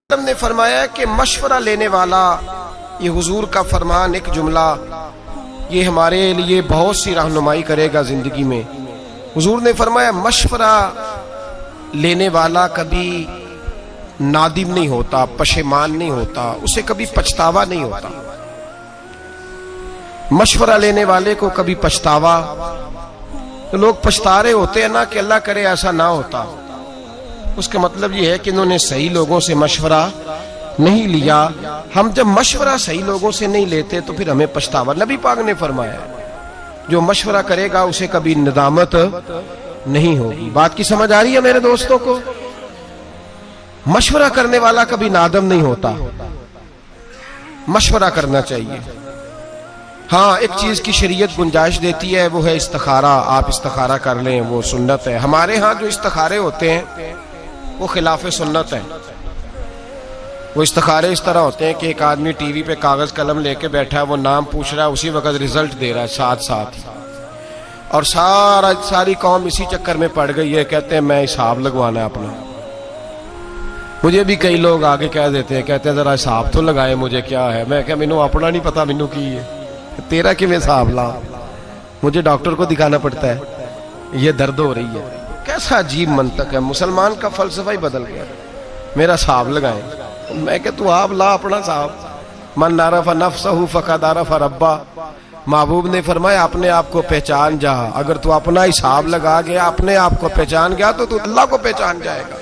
نے فرمایا کہ مشورہ لینے والا، یہ حضور کا فرمان، ایک جملہ یہ ہمارے لیے بہت سی رہنمائی کرے گا زندگی میں۔ حضور نے فرمایا مشورہ لینے والا کبھی نادم نہیں ہوتا، پشیمان نہیں ہوتا، اسے کبھی پچھتاوا نہیں ہوتا۔ مشورہ لینے والے کو کبھی پچھتاوا، لوگ پچھتا رہے ہوتے ہیں نا کہ اللہ کرے ایسا نہ ہوتا، اس کا مطلب یہ ہے کہ انہوں نے صحیح لوگوں سے مشورہ نہیں لیا۔ ہم جب مشورہ صحیح لوگوں سے نہیں لیتے تو پھر ہمیں پچھتاوا۔ نبی پاک نے فرمایا جو مشورہ کرے گا اسے کبھی ندامت نہیں ہوگی۔ بات کی سمجھ آ رہی ہے میرے دوستوں کو؟ مشورہ کرنے والا کبھی نادم نہیں ہوتا، مشورہ کرنا چاہیے۔ ہاں ایک چیز کی شریعت گنجائش دیتی ہے، وہ ہے استخارہ۔ آپ استخارہ کر لیں، وہ سنت ہے۔ ہمارے ہاں جو استخارے ہوتے ہیں وہ خلاف سنت ہے۔ وہ استخارے اس طرح ہوتے ہیں کہ ایک آدمی ٹی وی پہ کاغذ قلم لے کے بیٹھا ہے، وہ نام پوچھ رہا ہے، اسی وقت رزلٹ دے رہا ہے ساتھ ساتھ، اور ساری قوم اسی چکر میں پڑ گئی ہے، کہتے ہیں میں حساب لگوانا ہے اپنا۔ مجھے بھی کئی لوگ آگے کہہ دیتے ہیں، کہتے ہیں ذرا حساب تو لگائے، مجھے کیا ہے؟ میں کہا مینوں اپنا نہیں پتا، مینوں کی ہے تیرا کہ میں حساب لا، مجھے ڈاکٹر کو دکھانا پڑتا ہے، یہ درد ہو رہی ہے۔ کیسا عجیب منطق ہے، مسلمان کا فلسفہ ہی بدل گیا۔ میرا حساب لگائیں، میں کہ تو آپ لا اپنا حساب۔ من عرف نفسہ فقد عرف ربہ، محبوب نے فرمایا اپنے آپ کو پہچان جا۔ اگر تو اپنا حساب لگا گیا، اپنے آپ کو پہچان گیا، تو اللہ کو پہچان جائے گا۔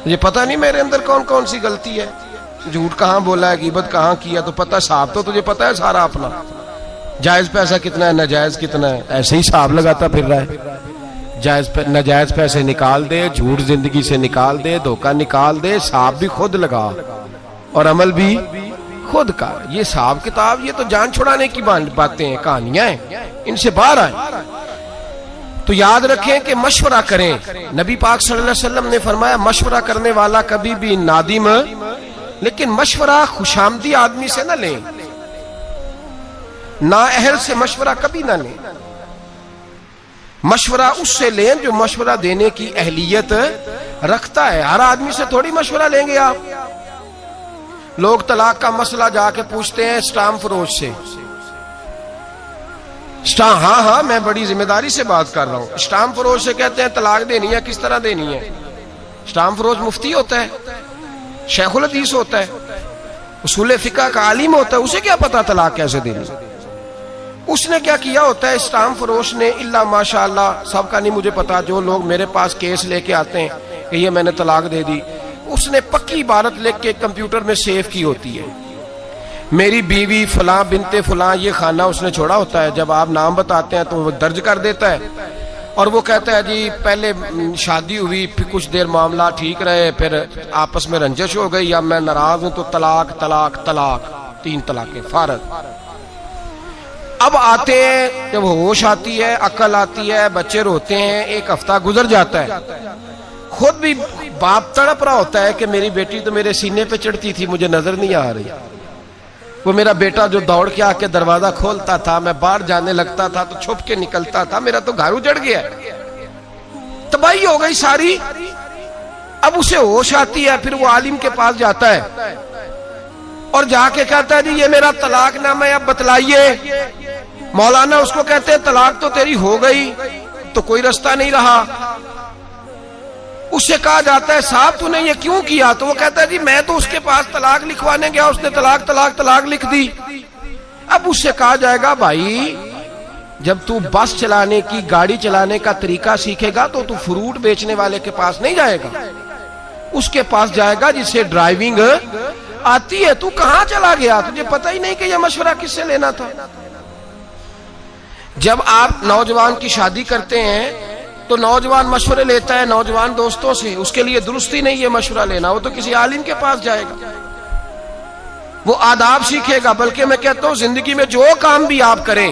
یہ پتہ نہیں میرے اندر کون کون سی غلطی ہے، جھوٹ کہاں بولا ہے، غیبت کہاں کیا، تو پتہ حساب تو تجھے پتہ ہے سارا اپنا، جائز پیسہ کتنا ہے، ناجائز کتنا ہے، ایسے ہی حساب لگاتا پھر رہا ہے۔ ناجائز پیسے نکال دے، جھوٹ زندگی سے نکال دے، دھوکہ نکال دے، حساب بھی خود لگا اور عمل بھی خود کا۔ یہ حساب کتاب یہ تو جان چھڑانے کی باتیں ہیں، کہانیاں ہیں، ان سے باہر آئیں۔ تو یاد رکھیں کہ مشورہ کریں۔ نبی پاک صلی اللہ علیہ وسلم نے فرمایا مشورہ کرنے والا کبھی بھی نادم، لیکن مشورہ خوشامدی آدمی سے نہ لیں، نااہل سے مشورہ کبھی نہ لیں۔ مشورہ اس سے لیں جو مشورہ دینے کی اہلیت رکھتا ہے۔ ہر آدمی سے تھوڑی مشورہ لیں گے آپ۔ لوگ طلاق کا مسئلہ جا کے پوچھتے ہیں اسٹام فروش سے۔ ہاں میں بڑی ذمہ داری سے بات کر رہا ہوں۔ اسٹام فروش سے کہتے ہیں طلاق دینی ہے، کس طرح دینی ہے؟ اسٹام فروش مفتی ہوتا ہے، شیخ الحدیث ہوتا ہے، اصول فقہ کا عالم ہوتا ہے، اسے کیا پتا طلاق کیسے دینی؟ اس نے کیا کیا ہوتا ہے اسٹام فروش نے؟ اللہ ماشاءاللہ سب کا نہیں مجھے پتا، جو لوگ میرے پاس کیس لے کے آتے ہیں کہ یہ میں نے طلاق دے دی، اس نے پکی عبارت لکھ کے کمپیوٹر میں سیو کی ہوتی ہے، میری بیوی فلاں بنت فلاں، یہ خانہ اس نے چھوڑا ہوتا ہے۔ جب آپ نام بتاتے ہیں تو وہ درج کر دیتا ہے، اور وہ کہتا ہے جی پہلے شادی ہوئی، پھر کچھ دیر معاملہ ٹھیک رہے، پھر آپس میں رنجش ہو گئی، اب میں ناراض ہوں تو طلاق طلاق طلاق، 3 طلاقیں فارغ۔ اب آتے ہیں، جب ہوش آتی ہے، عقل آتی ہے، بچے روتے ہیں، 1 ہفتہ گزر جاتا ہے، خود بھی باپ تڑپ رہا ہوتا ہے کہ میری بیٹی تو میرے سینے پہ چڑھتی تھی، مجھے نظر نہیں آ رہی، وہ میرا بیٹا جو دوڑ کے آ کے دروازہ کھولتا تھا، میں باہر جانے لگتا تھا تو چھپ کے نکلتا تھا، میرا تو گھر اجڑ گیا، تباہی ہو گئی ساری۔ اب اسے ہوش آتی ہے، پھر وہ عالم کے پاس جاتا ہے اور جا کے کہتا ہے جی یہ میرا طلاق نامہ ہے، اب بتلائیے۔ مولانا اس کو کہتے ہیں طلاق تو تیری ہو گئی، تو کوئی رستہ نہیں رہا۔ اس سے کہا جاتا ہے صاحب تو نے یہ کیوں کیا؟ تو وہ کہتا ہے جی میں تو اس کے پاس طلاق لکھوانے گیا، اس نے طلاق طلاق طلاق لکھ دی۔ اب اس سے کہا جائے گا بھائی جب تو بس چلانے کی، گاڑی چلانے کا طریقہ سیکھے گا تو فروٹ بیچنے والے کے پاس نہیں جائے گا، اس کے پاس جائے گا جسے ڈرائیونگ آتی ہے۔ تو کہاں چلا گیا؟ تجھے پتہ ہی نہیں کہ یہ مشورہ کس سے لینا تھا۔ جب آپ نوجوان کی شادی کرتے ہیں تو نوجوان مشورے لیتا ہے نوجوان دوستوں سے، اس کے لیے درستی نہیں ہے مشورہ لینا، وہ تو کسی عالم کے پاس جائے گا، وہ آداب سیکھے گا۔ بلکہ میں کہتا ہوں زندگی میں جو کام بھی آپ کریں،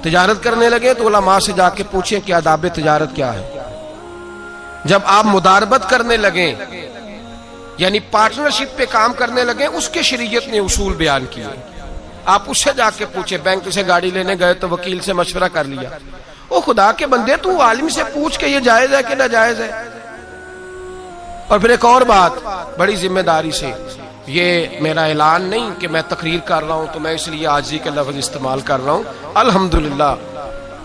تجارت کرنے لگے تو علماء سے جا کے پوچھیں کہ آداب تجارت کیا ہے۔ جب آپ مداربت کرنے لگیں، یعنی پارٹنرشپ پہ کام کرنے لگیں، اس کے شریعت نے اصول بیان کیے، آپ اس سے جا کے پوچھیں۔ بینک سے گاڑی لینے گئے تو وکیل سے مشورہ کر لیا، او خدا کے بندے تو عالم سے پوچھ کہ یہ جائز ہے کہ ناجائز ہے۔ اور پھر ایک اور بات بڑی ذمہ داری سے، یہ میرا اعلان نہیں کہ میں تقریر کر رہا ہوں تو میں اس لیے عاجزی کے لفظ استعمال کر رہا ہوں.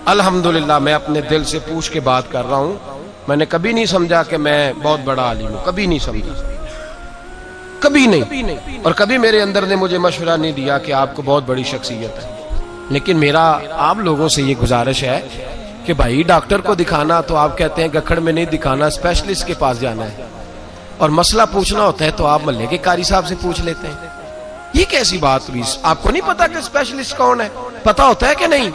الحمدللہ میں اپنے دل سے پوچھ کے بات کر رہا ہوں. میں نے کبھی نہیں سمجھا کہ میں بہت بڑا عالم ہوں، کبھی نہیں سمجھا، کبھی نہیں. اور کبھی میرے اندر نے مجھے مشورہ نہیں دیا کہ آپ کو بہت بڑی شخصیت ہے. لیکن میرا آپ لوگوں سے یہ گزارش ہے کہ بھائی ڈاکٹر کو دکھانا تو آپ کہتے ہیں گکھڑ میں نہیں دکھانا، اسپیشلسٹ کے پاس جانا ہے. اور مسئلہ پوچھنا ہوتا ہے تو آپ محلے کے قاری صاحب سے پوچھ لیتے ہیں. یہ کیسی بات ہوئی؟ آپ کو نہیں پتا کہ اسپیشلسٹ کون ہے؟ پتا ہوتا ہے کہ نہیں؟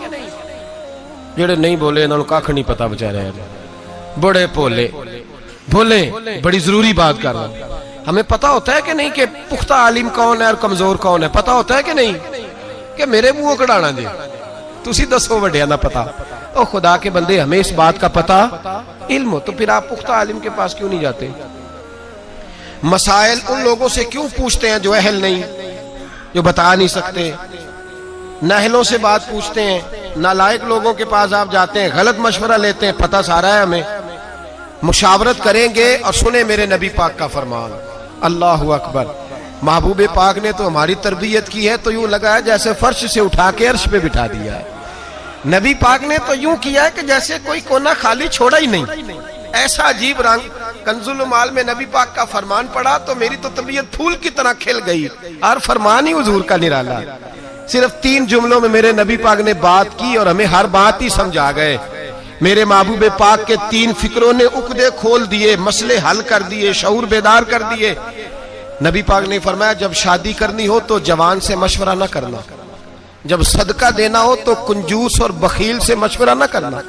جڑے نہیں بولے انہوں نے کاکھ نہیں پتا بچارے، بڑے بھولے بڑی ضروری بات کر رہا ہوں. ہمیں پتا ہوتا ہے کہ نہیں کہ پختہ عالم کون ہے اور کمزور کون ہے؟ پتا ہوتا ہے کہ نہیں؟ کہ میرے منہ کڑانا جی تسی دسو وڈیا نہ پتا. او خدا کے بندے، ہمیں اس بات کا پتا علم ہو تو پھر آپ پختہ عالم کے پاس کیوں نہیں جاتے؟ مسائل ان لوگوں سے کیوں پوچھتے ہیں جو اہل نہیں، جو بتا نہیں سکتے؟ نااہلوں سے بات پوچھتے ہیں، نالائق لوگوں کے پاس آپ جاتے ہیں، غلط مشورہ لیتے ہیں. پتہ سارا ہے ہمیں. مشاورت کریں گے اور سنیں میرے نبی پاک کا فرمان. اللہ اکبر. محبوب پاک نے تو ہماری تربیت کی ہے تو یوں لگا ہے جیسے فرش سے اٹھا کے عرش پہ بٹھا دیا ہے. نبی پاک نے تو یوں کیا ہے کہ جیسے کوئی کونا خالی چھوڑا ہی نہیں. ایسا عجیب رنگ. کنز المال میں نبی پاک کا فرمان پڑھا تو میری تو طبیعت پھول کی طرح کھل گئی. اور فرمان ہی حضور کا نرالا. صرف 3 جملوں میں میرے نبی پاک نے بات کی اور ہمیں ہر بات ہی سمجھا گئے. میرے محبوب پاک کے 3 فکروں نے عقدے کھول دیے، مسئلے حل کر دیے، شعور بیدار کر دیے. نبی پاک نے فرمایا جب شادی کرنی ہو تو جوان سے مشورہ نہ کرنا، جب صدقہ دینا ہو تو کنجوس اور بخیل سے مشورہ نہ کرنا،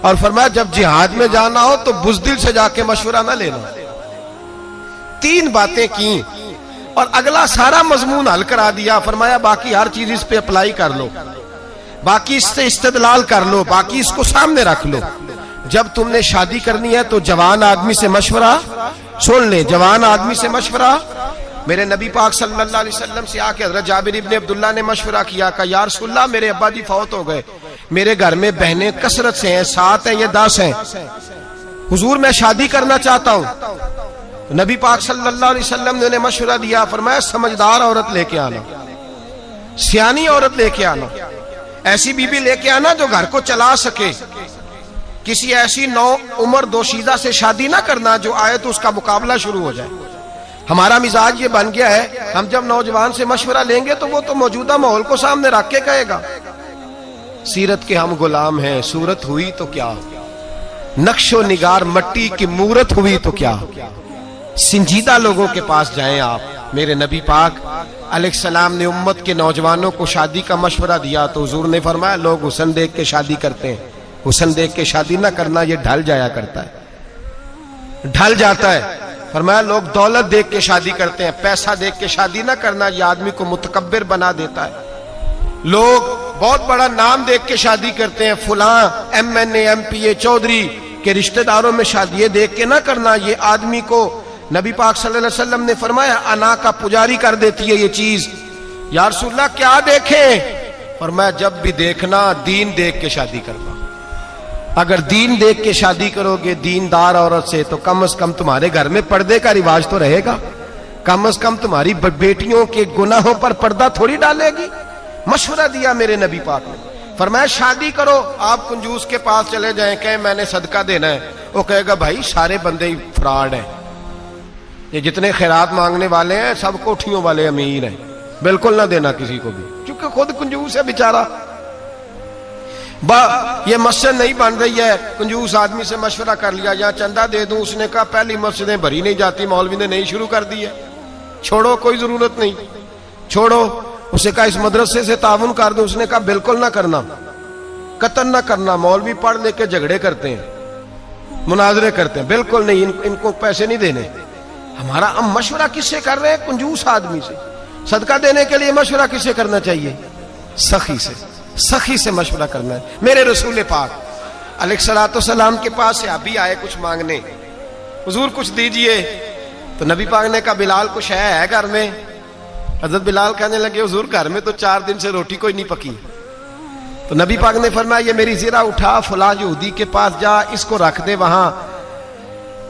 اور فرمایا جب جہاد میں جانا ہو تو بزدل سے جا کے مشورہ نہ لینا. 3 باتیں کی اور اگلا سارا مضمون حل کرا دیا. فرمایا باقی ہر چیز اس پہ اپلائی کر لو، باقی اس سے استدلال کر لو، باقی اس کو سامنے رکھ لو. جب تم نے شادی کرنی ہے تو جوان آدمی سے مشورہ سن لے، جوان آدمی سے مشورہ. میرے نبی پاک صلی اللہ علیہ وسلم سے آ کے حضرت جابر ابن عبداللہ نے مشورہ کیا کہ یا رسول اللہ میرے ابا جی فوت ہو گئے، میرے گھر میں بہنیں کثرت سے ہیں، 7 ہیں یا 10 ہیں، حضور میں شادی کرنا چاہتا ہوں. نبی پاک صلی اللہ علیہ وسلم نے انہیں مشورہ دیا. فرمایا سمجھدار عورت لے کے آنا، سیانی عورت لے کے آنا، ایسی بیوی لے کے آنا جو گھر کو چلا سکے. کسی ایسی نو عمر دوشیزہ سے شادی نہ کرنا جو آئے تو اس کا مقابلہ شروع ہو جائے. ہمارا مزاج یہ بن گیا ہے، ہم جب نوجوان سے مشورہ لیں گے تو وہ تو موجودہ ماحول کو سامنے رکھ کے کہے گا سیرت کے ہم غلام ہیں، صورت ہوئی تو کیا، نقش و نگار مٹی کی مورت ہوئی تو کیا. سنجیدہ لوگوں کے پاس جائیں آپ. میرے نبی پاک علیہ السلام نے امت کے نوجوانوں کو شادی کا مشورہ دیا تو حضور نے فرمایا لوگ حسن دیکھ کے شادی کرتے ہیں، حسن دیکھ کے شادی نہ کرنا، یہ ڈھل جایا کرتا ہے، ڈھل جاتا ہے. فرمایا لوگ دولت دیکھ کے شادی کرتے ہیں، پیسہ دیکھ کے شادی نہ کرنا، یہ آدمی کو متکبر بنا دیتا ہے. لوگ بہت بڑا نام دیکھ کے شادی کرتے ہیں، فلاں MNA MPA چودھری کے رشتہ داروں میں شادی دیکھ کے نہ کرنا، یہ آدمی کو نبی پاک صلی اللہ علیہ وسلم نے فرمایا انا کا پجاری کر دیتی ہے یہ چیز. یا رسول اللہ کیا دیکھیں؟ فرمایا جب بھی دیکھنا دین دیکھ کے شادی کرنا. اگر دین دیکھ کے شادی کرو گے دیندار عورت سے تو کم از کم تمہارے گھر میں پردے کا رواج تو رہے گا، کم از کم تمہاری بیٹیوں کے گناہوں پر پردہ تھوڑی ڈالے گی. مشورہ دیا میرے نبی پاک نے. فرمایا شادی کرو. آپ کنجوس کے پاس چلے جائیں، کہیں میں نے صدقہ دینا ہے، وہ کہے گا بھائی سارے بندے ہی فراڈ ہیں، یہ جتنے خیرات مانگنے والے ہیں سب کوٹھیوں والے امیر ہیں، بالکل نہ دینا کسی کو بھی، کیونکہ خود کنجوس ہے بیچارہ. یہ مسجد نہیں بن رہی ہے، کنجوس آدمی سے مشورہ کر لیا یا چندہ دے دوں، اس نے کہا پہلی مسجدیں بھری نہیں جاتی، مولوی نے نہیں شروع کر دی ہے، چھوڑو کوئی ضرورت نہیں، چھوڑو. اسے کہا اس مدرسے سے تعاون کر دوں، اس نے کہا بالکل نہ کرنا، قطن نہ کرنا، مولوی پڑھ لے کے جھگڑے کرتے ہیں، مناظرے کرتے ہیں، بالکل نہیں، ان کو پیسے نہیں دینے. ہمارا ہم مشورہ کس سے کر رہے ہیں؟ کنجوس آدمی سے. صدقہ دینے کے لیے مشورہ کس سے کرنا چاہیے؟ سخی سے، سخی سے مشورہ کرنا ہے. میرے رسول پاک علیہ الصلوۃ والسلام کے پاس صحابی آئے کچھ مانگنے، حضور کچھ دیجئے. تو نبی پاک نے کہا بلال کچھ ہے گھر میں؟ حضرت بلال کہنے لگے حضور گھر میں تو 4 دن سے روٹی کوئی نہیں پکی. تو نبی پاک نے فرمایا یہ میری زرہ اٹھا فلاں یہودی کے پاس جا، اس کو رکھ دے وہاں،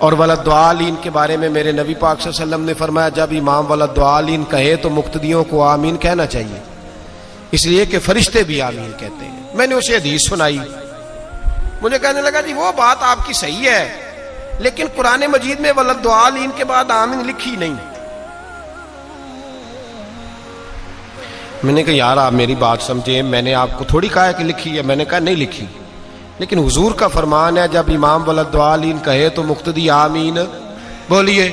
اور ولدالین کے بارے میں میرے نبی پاک صلی اللہ علیہ وسلم نے فرمایا جب امام ولدالین کہے تو مقتدیوں کو آمین کہنا چاہیے، اس لیے کہ فرشتے بھی آمین کہتے ہیں۔ میں نے اسے حدیث سنائی، مجھے کہنے لگا جی وہ بات آپ کی صحیح ہے، لیکن قرآن مجید میں ولدالین کے بعد آمین لکھی نہیں۔ میں نے کہا یار آپ میری بات سمجھیں، میں نے آپ کو تھوڑی کہا ہے کہ لکھی ہے، میں نے کہا نہیں لکھی، لیکن حضور کا فرمان ہے جب امام ولدالین کہے تو مقتدی آمین، بولیے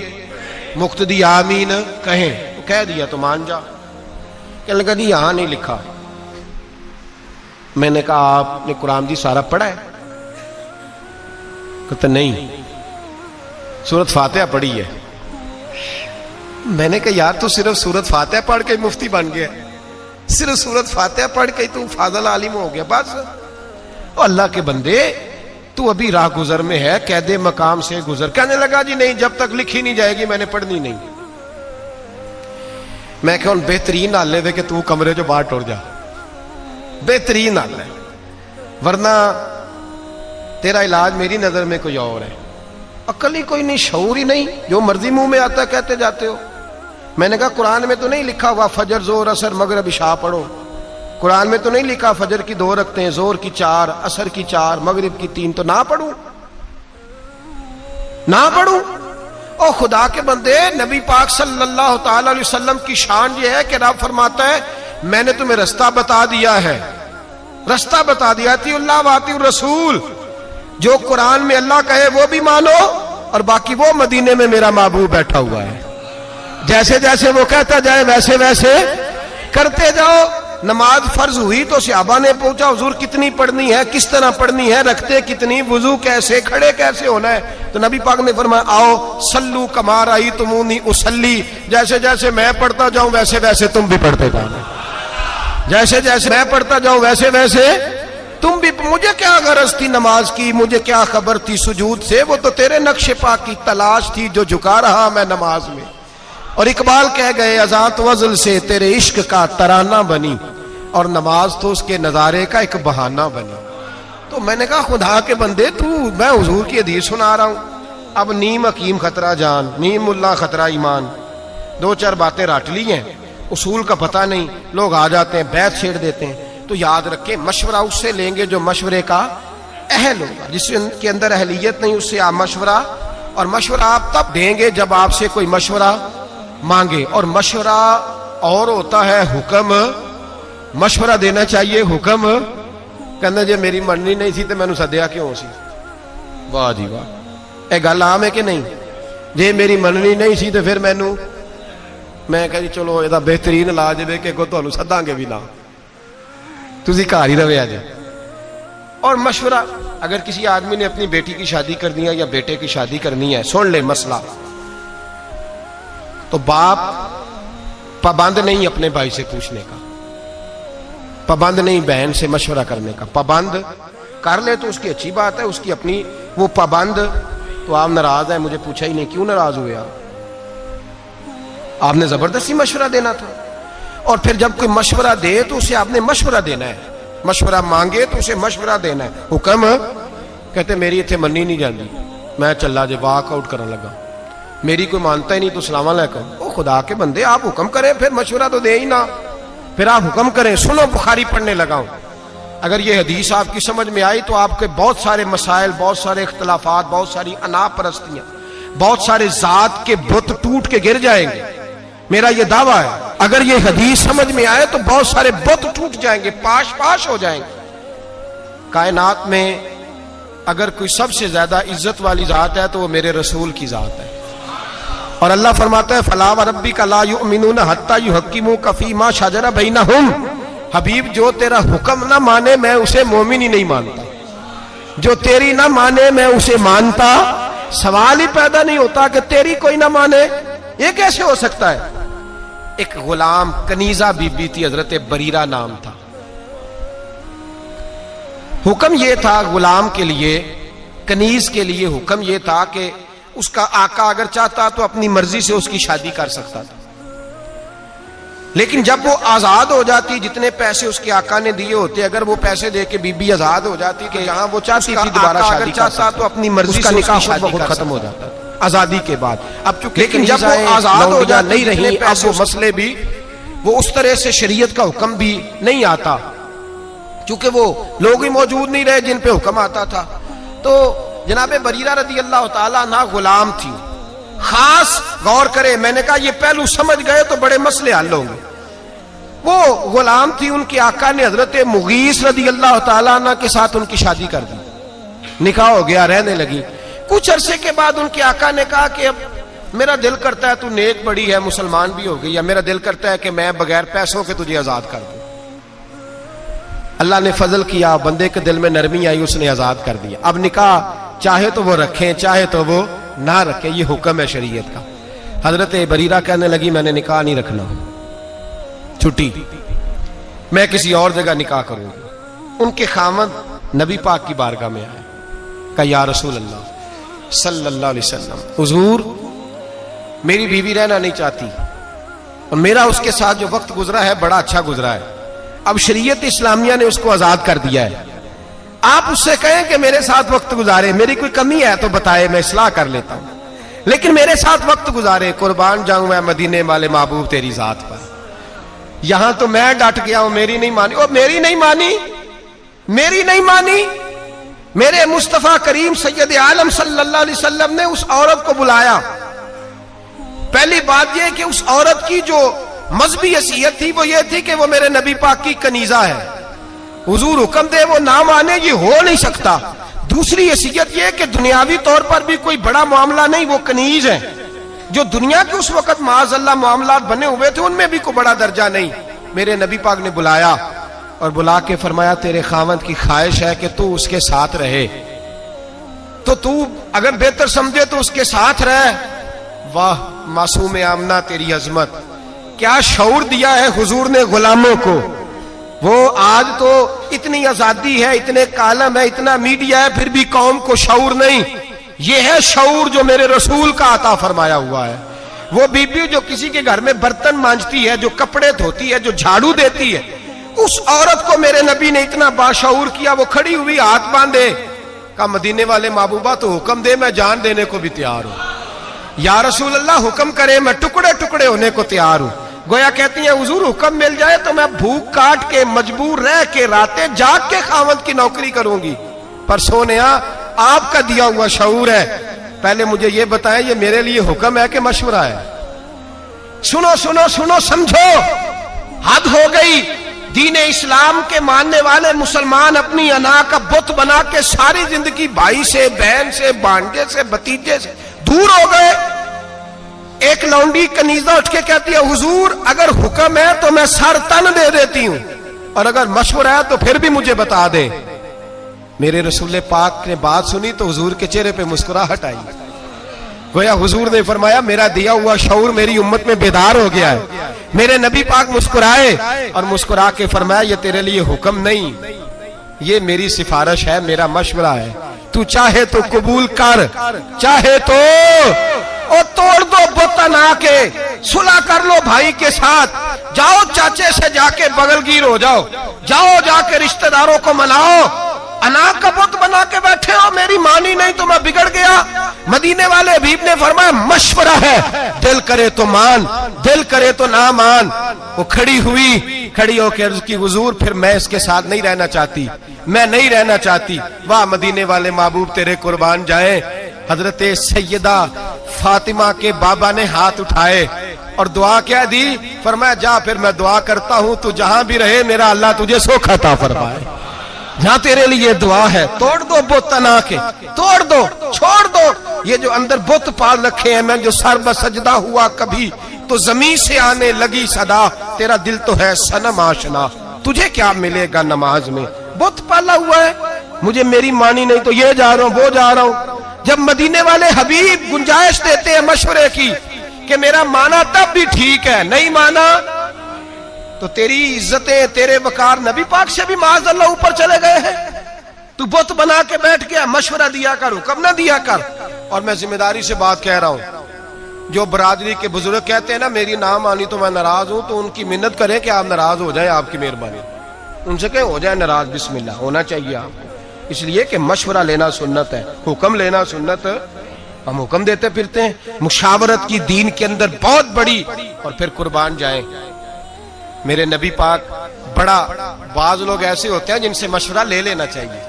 مقتدی آمین کہیں، تو کہہ دیا تو مان جا۔ کہنے لگا جی یہاں نہیں لکھا۔ میں نے کہا آپ نے قرآن جی سارا پڑھا ہے؟ کہتا نہیں، سورۃ فاتحہ پڑھی ہے۔ میں نے کہا یار تو صرف سورۃ فاتحہ پڑھ کے مفتی بن گیا، صرف سورۃ فاتحہ پڑھ کے تو فاضل عالم ہو گیا بس۔ او اللہ کے بندے تو ابھی راہ گزر میں ہے، قید مقام سے گزر۔ کہنے لگا جی نہیں، جب تک لکھی نہیں جائے گی میں نے پڑھنی نہیں۔ میں کہ بہترین حال ہے کہ تو کمرے جو باہر ٹوڑ جا، بہترین حال ہے، ورنہ تیرا علاج میری نظر میں کوئی اور ہے۔ عقل ہی کوئی نہیں، شعور ہی نہیں، جو مرضی منہ میں آتا ہے کہتے جاتے ہو۔ میں نے کہا قرآن میں تو نہیں لکھا ہوا فجر زور اثر مغرب عشاء پڑھو، قرآن میں تو نہیں لکھا فجر کی 2 رکعتیں، زور کی 4، عصر کی 4، مغرب کی 3، تو نہ پڑھوں نہ پڑھوں؟ او خدا کے بندے، نبی پاک صلی اللہ تعالی علیہ وسلم کی شان یہ ہے کہ رب فرماتا ہے میں نے تمہیں رستہ بتا دیا ہے، رستہ بتا دیا، اطیع اللہ واطیع الرسول، جو قرآن میں اللہ کہے وہ بھی مانو، اور باقی وہ مدینے میں میرا محبوب بیٹھا ہوا ہے، جیسے جیسے وہ کہتا جائے ویسے ویسے کرتے جاؤ۔ نماز فرض ہوئی تو صحابہ نے پوچھا حضور کتنی پڑھنی ہے، کس طرح پڑھنی ہے، رکھتے کتنی، وضو کیسے، کھڑے کیسے ہونا ہے؟ تو نبی پاک نے فرمایا آؤ صلو کما رأیتمونی اصلی، جیسے جیسے میں پڑھتا جاؤں ویسے ویسے تم بھی پڑھتے جانا، جیسے جیسے میں پڑھتا جاؤں ویسے ویسے تم بھی۔ مجھے کیا غرض تھی نماز کی، مجھے کیا خبر تھی سجود سے، وہ تو تیرے نقش پا کی تلاش تھی جو جھکا رہا میں نماز میں۔ اور اقبال کہہ گئے اذان وزل سے تیرے عشق کا ترانہ بنی، اور نماز تو اس کے نظارے کا ایک بہانہ بنی۔ تو میں نے کہا خدا کے بندے تو، میں حضور کی حدیث سنا رہا ہوں، اب نیم حکیم خطرہ جان، نیم ملا خطرہ ایمان، 2-4 باتیں رٹ لی ہیں، اصول کا پتہ نہیں، لوگ آ جاتے ہیں بیعت چھیڑ دیتے ہیں۔ تو یاد رکھیں مشورہ اس سے لیں گے جو مشورے کا اہل ہوگا، جس کے اندر اہلیت نہیں اس سے آپ مشورہ، اور مشورہ آپ تب دیں گے جب آپ سے کوئی مشورہ مانگے، اور مشورہ اور ہوتا ہے حکم۔ مشورہ دینا چاہیے، حکم کہنا جی میری مننی نہیں سی تو میں نے سدیا کیوں سی؟ واہ جی واہ، اے گل عام ہے کہ نہیں؟ جی میری مننی نہیں سی تو پھر میں کہا جی چلو یہ بہترین علاج ہے کہ تمہیں سداں گے بھی نہ، تسی گھر ہی رہے جی۔ اور مشورہ، اگر کسی آدمی نے اپنی بیٹی کی شادی کرنی ہے یا بیٹے کی شادی کرنی ہے، سن لے مسئلہ، تو باپ پابند نہیں اپنے بھائی سے پوچھنے کا، پابند نہیں بہن سے مشورہ کرنے کا، پابند کر لے تو اس کی اچھی بات ہے، اس کی اپنی، وہ پابند تو آپ ناراض ہیں، مجھے پوچھا ہی نہیں، کیوں ناراض ہوئے آپ نے زبردستی مشورہ دینا تھا۔ اور پھر جب کوئی مشورہ دے تو اسے آپ نے مشورہ دینا ہے، مشورہ مانگے تو اسے مشورہ دینا ہے۔ حکم کہتے میری اتنے منی نہیں جاندی، میں چلا جے واک آؤٹ کرنے لگا، میری کوئی مانتا ہی نہیں تو السلام علیکم۔ او خدا کے بندے آپ حکم کریں، پھر مشورہ تو دے ہی نہ، پھر آپ حکم کریں۔ سنو بخاری پڑھنے لگا ہوں، اگر یہ حدیث آپ کی سمجھ میں آئی تو آپ کے بہت سارے مسائل، بہت سارے اختلافات، بہت ساری انا پرستیاں، بہت سارے ذات کے بت ٹوٹ کے گر جائیں گے۔ میرا یہ دعویٰ ہے اگر یہ حدیث سمجھ میں آئے تو بہت سارے بت ٹوٹ جائیں گے، پاش پاش ہو جائیں گے۔ کائنات میں اگر کوئی سب سے زیادہ عزت والی ذات ہے تو وہ میرے رسول کی ذات ہے، اور اللہ فرماتا ہے فَلَا وَرَبِّكَ لَا يُؤْمِنُونَ حَتَّى يُحَكِّمُوكَ فِي مَا شَجَرَ بَيْنَهُمْ۔ حبیب جو تیرا حکم نہ مانے میں اسے مومن ہی نہیں مانتا، جو تیری نہ مانے میں اسے مانتا۔ سوال ہی پیدا نہیں ہوتا کہ تیری کوئی نہ مانے، یہ کیسے ہو سکتا ہے؟ ایک غلام کنیزہ بی بی تھی، حضرت بریرہ نام تھا۔ حکم یہ تھا غلام کے لیے، کنیز کے لیے حکم یہ تھا کہ اس کا آقا اگر چاہتا تو اپنی مرضی سے اس کی شادی کر سکتا تھا، لیکن جب وہ آزاد ہو جاتی، جتنے پیسے اس کے آقا نے دیے ہوتے، اگر وہ پیسے دے کے بی بی آزاد ہو جاتی کہ یہاں وہ چاہتی تھی دوبارہ شادی چاہتا تو اپنی مرضی سے نکاح خود ختم ہو جاتا آزادی کے بعد. اب چونکہ لیکن جب وہ آزاد ہو جاتی نہیں رہی، اب وہ مسئلے بھی وہ اس طرح سے شریعت کا حکم بھی نہیں آتا، چونکہ وہ لوگ ہی موجود نہیں رہے جن پہ حکم آتا تھا. تو جناب بریرہ رضی اللہ تعالیٰ عنہ غلام تھی. خاص غور کرے، میں نے کہا یہ پہلو سمجھ گئے تو بڑے مسئلے حل ہوں گے. وہ غلام تھی، ان کے آقا نے حضرت مغیث رضی اللہ تعالیٰ عنہ کے ساتھ ان کی شادی کر دی، نکاح ہو گیا، رہنے لگی. کچھ عرصے کے بعد ان کے آقا نے کہا کہ اب میرا دل کرتا ہے تو نیک بڑی ہے، مسلمان بھی ہو گئی، یا میرا دل کرتا ہے کہ میں بغیر پیسوں کے تجھے آزاد کر دوں. اللہ نے فضل کیا، بندے کے دل میں نرمی آئی، اس نے آزاد کر دیا. اب نکاح چاہے تو وہ رکھیں چاہے تو وہ نہ رکھیں، یہ حکم ہے شریعت کا. حضرت بریرہ کہنے لگی میں نے نکاح نہیں رکھنا، چھٹی، میں کسی اور جگہ نکاح کروں گی. ان کے خاوند نبی پاک کی بارگاہ میں آئے، کہا یا رسول اللہ صلی اللہ علیہ وسلم، حضور میری بیوی رہنا نہیں چاہتی اور میرا اس کے ساتھ جو وقت گزرا ہے بڑا اچھا گزرا ہے، اب شریعت اسلامیہ نے اس کو آزاد کر دیا ہے، آپ اس سے کہیں کہ میرے ساتھ وقت گزارے، میری کوئی کمی ہے تو بتائے، میں اصلاح کر لیتا ہوں، لیکن میرے ساتھ وقت گزارے. قربان جاؤں میں مدینے والے محبوب تیری ذات پر. یہاں تو میں ڈٹ گیا ہوں، میری نہیں مانی. اور میری نہیں مانی، میرے مصطفیٰ کریم سید عالم صلی اللہ علیہ وسلم نے اس عورت کو بلایا. پہلی بات یہ کہ اس عورت کی جو مذہبی حیثیت تھی وہ یہ تھی کہ وہ میرے نبی پاک کی کنیزہ ہے، حضور حکم دے وہ نہ مانے، یہ ہو نہیں سکتا. دوسری حیثیت یہ کہ دنیاوی طور پر بھی کوئی بڑا معاملہ نہیں، وہ کنیز ہے. جو دنیا کے اس وقت معاذ اللہ معاملات بنے ہوئے تھے ان میں بھی کوئی بڑا درجہ نہیں. میرے نبی پاک نے بلایا اور بلا کے فرمایا تیرے خاوند کی خواہش ہے کہ تو اس کے ساتھ رہے، تو تو اگر بہتر سمجھے تو اس کے ساتھ رہ. واہ معصوم آمنہ تیری عظمت، کیا شعور دیا ہے حضور نے غلاموں کو. وہ آج تو اتنی آزادی ہے، اتنے کالم ہے، اتنا میڈیا ہے، پھر بھی قوم کو شعور نہیں. یہ ہے شعور جو میرے رسول کا عطا فرمایا ہوا ہے. وہ بی بی جو کسی کے گھر میں برتن مانجتی ہے، جو کپڑے دھوتی ہے، جو جھاڑو دیتی ہے، اس عورت کو میرے نبی نے اتنا باشعور کیا، وہ کھڑی ہوئی ہاتھ باندھے، کہا مدینے والے محبوبہ تو حکم دے، میں جان دینے کو بھی تیار ہوں. یا رسول اللہ حکم کرے، میں ٹکڑے ٹکڑے ہونے کو تیار ہوں. گویا کہتی ہیں حضور حکم مل جائے تو میں بھوک کاٹ کے مجبور رہ کے راتیں جاگ کے خاوند کی نوکری کروں گی. پر سونیا آپ کا دیا ہوا شعور ہے، پہلے مجھے یہ بتائیں یہ میرے لیے حکم ہے کہ مشورہ ہے؟ سنو سنو سنو، سمجھو، حد ہو گئی. دین اسلام کے ماننے والے مسلمان اپنی انا کا بت بنا کے ساری زندگی بھائی سے، بہن سے، بانجے سے، بھتیجے سے دور ہو گئے. ایک لونڈی کنیزہ اٹھ کے کہتی ہے حضور اگر حکم ہے تو میں سر تن دے دیتی ہوں، اور اگر مشورہ ہے تو پھر بھی مجھے بتا دے. میرے رسول پاک نے بات سنی تو حضور کے چہرے پہ مسکراہٹ آئی. گویا حضور نے فرمایا میرا دیا ہوا شعور میری امت میں بیدار ہو گیا ہے. میرے نبی پاک مسکرائے اور مسکرا کے فرمایا یہ تیرے لیے حکم نہیں، یہ میری سفارش ہے، میرا مشورہ ہے. تو چاہے تو قبول کر، چاہے تو توڑ دو بتن آ کے صلح کر لو بھائی کے ساتھ، جاؤ چاچے سے جا کے بغل گیر ہو جاؤ، جاؤ جا کے رشتہ داروں کو مناؤ. انا کا بت بنا کے بیٹھے ہو، میری مانی نہیں تو میں بگڑ گیا. مدینے والے حبیب نے فرمایا مشورہ ہے، دل کرے تو مان، دل کرے تو نہ مان. وہ کھڑی ہوئی، کھڑی ہو کے عرض کی حضور پھر میں اس کے ساتھ نہیں رہنا چاہتی، میں نہیں رہنا چاہتی. واہ مدینے والے محبوب تیرے قربان جائیں. حضرت سیدہ فاطمہ کے بابا نے ہاتھ اٹھائے اور دعا کیا دی؟ فرمایا جا پھر میں دعا کرتا ہوں تو جہاں بھی رہے میرا اللہ تجھے سوکھ عطا فرمائے. جہاں تیرے لیے دعا ہے، توڑ دو بت انا کے، توڑ دو، چھوڑ دو یہ جو اندر بت پال رکھے ہیں. میں جو سر بسجدہ ہوا کبھی تو زمین سے آنے لگی صدا، تیرا دل تو ہے صنم آشنا، تجھے کیا ملے گا نماز میں؟ بت پالا ہوا ہے، مجھے میری مانی نہیں تو یہ جا رہا ہوں وہ جا رہا ہوں. جب مدینے والے حبیب گنجائش دیتے ہیں مشورے کی کہ میرا مانا تب بھی ٹھیک ہے، نہیں مانا تو تیری عزتیں، تیرے وقار نبی پاک سے بھی معاذ اللہ اوپر چلے گئے ہیں. تو بت بنا کے بیٹھ گیا، مشورہ دیا کر، حکم نہ دیا کر. اور میں ذمہ داری سے بات کہہ رہا ہوں، جو برادری کے بزرگ کہتے ہیں نا میری نہ مانی تو میں ناراض ہوں، تو ان کی منت کریں کہ آپ ناراض ہو جائیں، آپ کی مہربانی ان سے کہیں ہو جائے ناراض، بسم اللہ ہونا چاہیے آپ کو، اس لیے کہ مشورہ لینا سنت ہے، حکم لینا سنت، ہم حکم دیتے پھرتے ہیں، مشاورت کی دین کے اندر بہت بڑی، اور پھر قربان جائیں میرے نبی پاک بڑا، بعض لوگ ایسے ہوتے ہیں جن سے مشورہ لے لینا چاہیے۔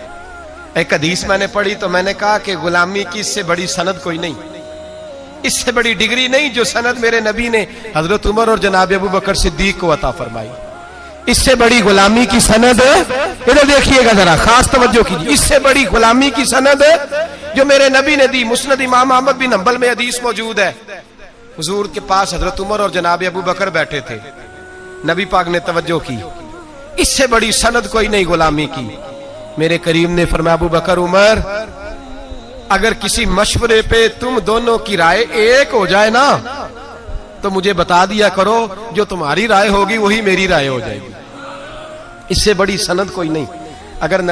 ایک حدیث میں نے پڑھی تو میں نے کہا کہ غلامی کی اس سے بڑی سند کوئی نہیں، اس سے بڑی ڈگری نہیں جو سند میرے نبی نے حضرت عمر اور جناب ابو بکر صدیق کو عطا فرمائی، اس سے بڑی غلامی کی سند، ادھر دیکھیے گا ذرا خاص توجہ کیجیے، اس سے بڑی غلامی کی سند جو میرے نبی نے دی، مسند امام احمد بن حنبل میں حدیث موجود ہے، حضور کے پاس حضرت عمر اور جناب ابو بکر بیٹھے تھے، نبی پاک نے توجہ کی، اس سے بڑی سند کوئی نہیں غلامی کی، میرے کریم نے فرمایا ابو بکر عمر اگر کسی مشورے پہ تم دونوں کی رائے ایک ہو جائے نا تو مجھے بتا دیا کرو، جو تمہاری رائے ہوگی وہی میری رائے ہو جائے گی، اس سے بڑی سند کوئی نہیں۔ اگر